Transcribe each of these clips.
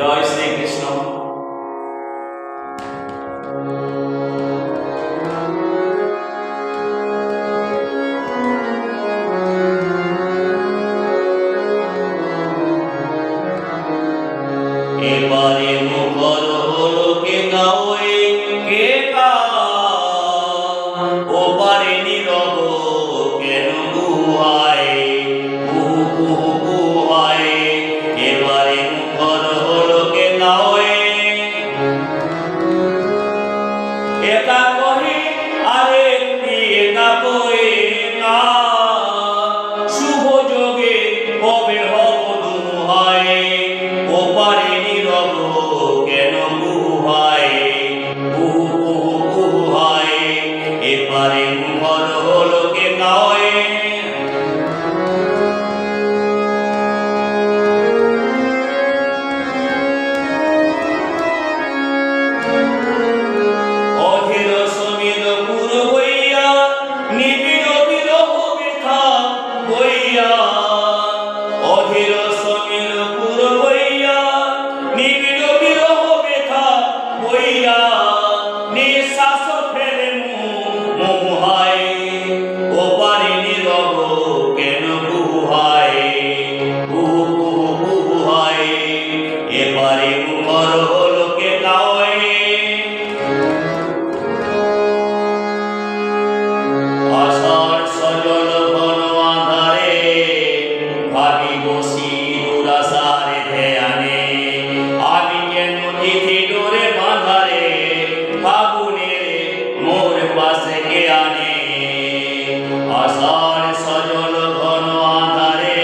জয় শ্রীকৃষ্ণ। এবারে মুখর হলো কে গাওয়ে কে গা, ওপারে নীরব কেন গুহায় কুহু কুহু গুহায়। এবারে মুখর হলো কে গাওয়ে, একা কহে আরেকটি একা কয়ে কা, শুভ যোগে কবে হব দুহায়, ওপারে নীরব কেন গুহায় কুহু কুহু গুহায়। এপারে মুখর হলো কে গাওয়ে, অধীর সমিল পুর বইয়া নিবিড় বিরহ বৃথা বইয়া, অধীর সমিল পুর বইয়া নিবিড় বিরহ বৃথা বইয়া, নিঃশ্বাস ফেলে মুহায়, ওপারে নীরব কেন গুহায় কুহু কুহু গুহায়। এবারে মুখর হলো কে গাওয়ে, আষাঢ় সজল ঘন আঁধারে ভাবি বসি দুরাশারে ধ্যানে, আমি কেন তিথি ডোরে বাঁধারে ফাগুনের মোর পাশে কে আনে। আষাঢ় সজল ঘন আঁধারে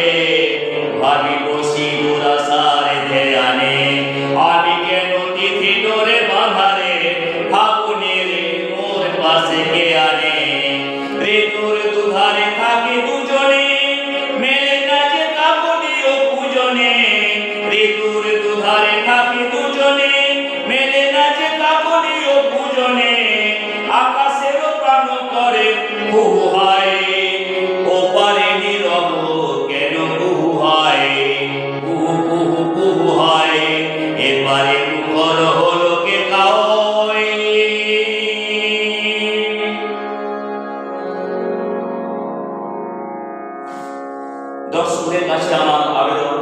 ভাবি বসি দুরাশারে ধ্যানে, আমি কেন তিথি ডোরে বাঁধারে ফাগুনের মোর পাশে কে আনে। ঋতুর দুধারে থাকি দুজনে মেলে না যে কাকলীয় পূজনে, ঋতুর দুধারে থাকি দুজনে মেলে না যে কাকলীয় পূজনে, আকাশের প্রাণ করে গুহায়, ওপারে নীরব কেন গুহায় কুহু কুহু গুহায়। এবারে মুখর হলো কে গাওয়ে। দর্শকদের কাছে আমার আবেদন,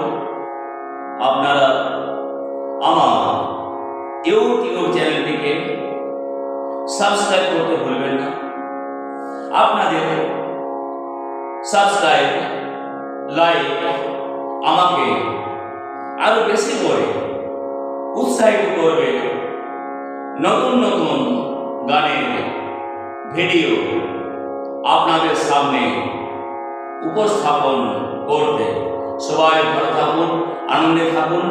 আপনারা আমার ইউটিউব চ্যানেলটিকে সাবস্ক্রাইব করতে ভুলবেন না। আপনাদের সাবস্ক্রাইব লাইক আমাকে আরো বেশি করে উৎসাহিত করবে নতুন নতুন গানের ভিডিও আপনাদের সামনে উপস্থাপন করতে। সবাই ভালো থাকুন, আনন্দে থাকুন।